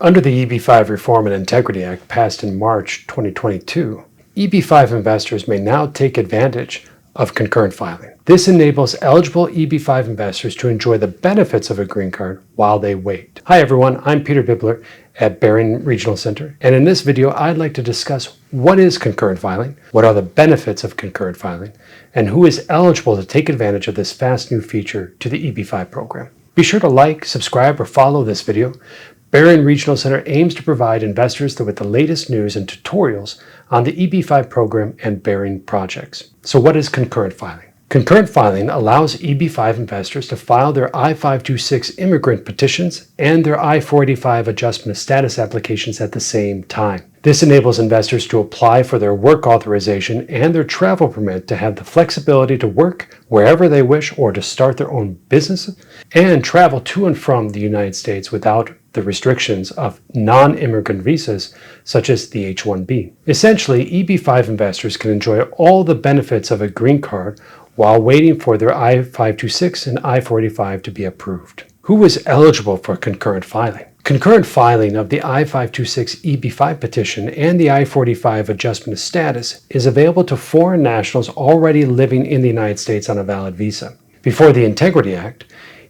Under the EB-5 Reform and Integrity Act passed in March 2022, EB-5 investors may now take advantage of concurrent filing. This enables eligible EB-5 investors to enjoy the benefits of a green card while they wait. Hi everyone, I'm Peter Bibler at Behring Regional Center, and in this video I'd like to discuss what is concurrent filing, what are the benefits of concurrent filing, and who is eligible to take advantage of this fast new feature to the EB-5 program. Be sure to like, subscribe, or follow this video. Behring Regional Center aims to provide investors with the latest news and tutorials on the EB-5 program and Behring projects. So what is concurrent filing? Concurrent filing allows EB-5 investors to file their I-526 immigrant petitions and their I-485 adjustment of status applications at the same time. This enables investors to apply for their work authorization and their travel permit to have the flexibility to work wherever they wish or to start their own business and travel to and from the United States without the restrictions of non-immigrant visas such as the H-1B. Essentially, EB-5 investors can enjoy all the benefits of a green card while waiting for their I-526 and I-485 to be approved. Who is eligible for concurrent filing? Concurrent filing of the I-526 EB-5 petition and the I-485 adjustment of status is available to foreign nationals already living in the United States on a valid visa. Before the Integrity Act,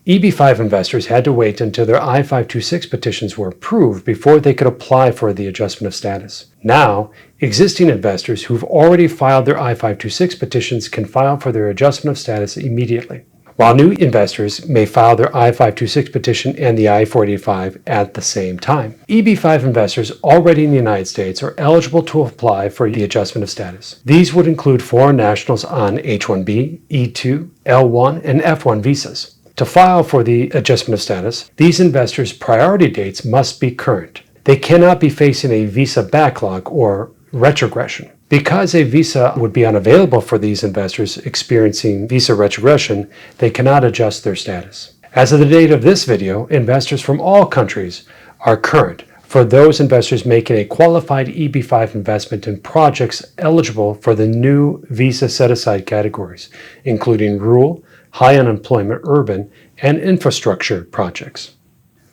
EB-5 investors had to wait until their I-526 petitions were approved before they could apply for the adjustment of status. Now, existing investors who've already filed their I-526 petitions can file for their adjustment of status immediately, while new investors may file their I-526 petition and the I-485 at the same time. EB-5 investors already in the United States are eligible to apply for the adjustment of status. These would include foreign nationals on H-1B, E-2, L-1, and F-1 visas. To file for the adjustment of status, these investors' priority dates must be current. They cannot be facing a visa backlog or retrogression. Because a visa would be unavailable for these investors experiencing visa retrogression, they cannot adjust their status. As of the date of this video, investors from all countries are current for those investors making a qualified EB-5 investment in projects eligible for the new visa set-aside categories, including rural, high unemployment urban, and infrastructure projects.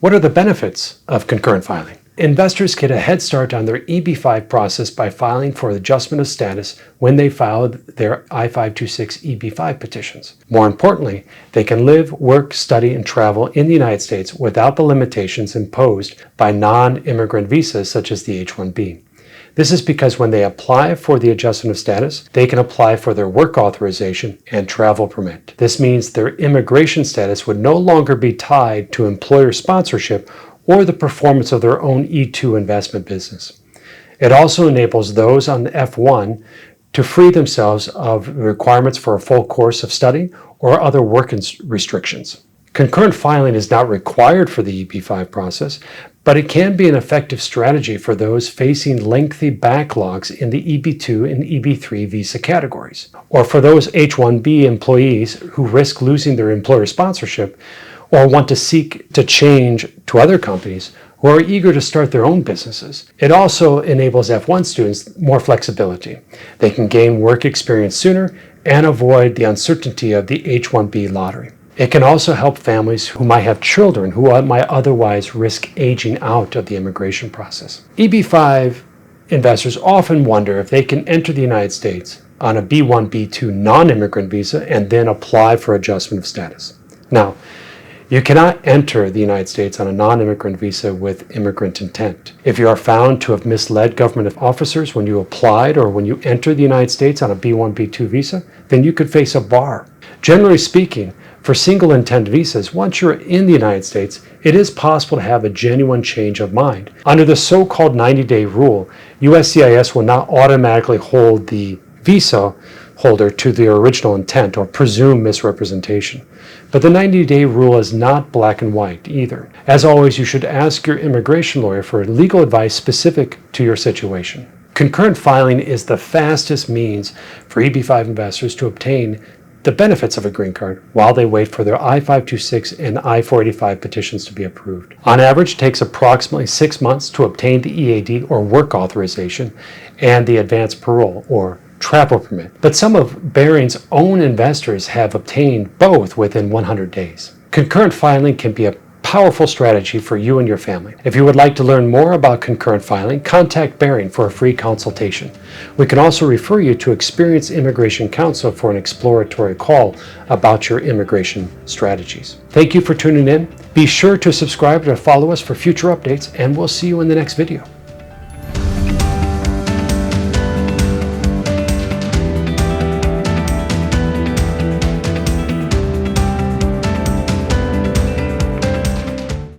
What are the benefits of concurrent filing? Investors get a head start on their EB-5 process by filing for adjustment of status when they filed their I-526 EB-5 petitions. More importantly, they can live, work, study, and travel in the United States without the limitations imposed by non-immigrant visas such as the H-1B. This is because when they apply for the adjustment of status, they can apply for their work authorization and travel permit. This means their immigration status would no longer be tied to employer sponsorship or the performance of their own E-2 investment business. It also enables those on the F-1 to free themselves of requirements for a full course of study or other work restrictions. Concurrent filing is not required for the EB-5 process, but it can be an effective strategy for those facing lengthy backlogs in the EB-2 and EB-3 visa categories, or for those H-1B employees who risk losing their employer sponsorship or want to seek to change to other companies who are eager to start their own businesses. It also enables F-1 students more flexibility. They can gain work experience sooner and avoid the uncertainty of the H-1B lottery. It can also help families who might have children who might otherwise risk aging out of the immigration process. EB-5 investors often wonder if they can enter the United States on a B-1, B-2 non-immigrant visa and then apply for adjustment of status. Now, you cannot enter the United States on a non-immigrant visa with immigrant intent. If you are found to have misled government officers when you applied or when you entered the United States on a B-1, B-2 visa, then you could face a bar. Generally speaking, for single intent visas, once you're in the United States, it is possible to have a genuine change of mind. Under the so-called 90-day rule, USCIS will not automatically hold the visa holder to their original intent or presume misrepresentation. But the 90-day rule is not black and white either. As always, you should ask your immigration lawyer for legal advice specific to your situation. Concurrent filing is the fastest means for EB-5 investors to obtain the benefits of a green card while they wait for their I-526 and I-485 petitions to be approved. On average, it takes approximately 6 months to obtain the EAD or work authorization and the advanced parole or travel permit. But some of Behring's own investors have obtained both within 100 days. Concurrent filing can be a powerful strategy for you and your family. If you would like to learn more about concurrent filing, contact Behring for a free consultation. We can also refer you to experienced immigration counsel for an exploratory call about your immigration strategies. Thank you for tuning in. Be sure to subscribe to follow us for future updates, and we'll see you in the next video.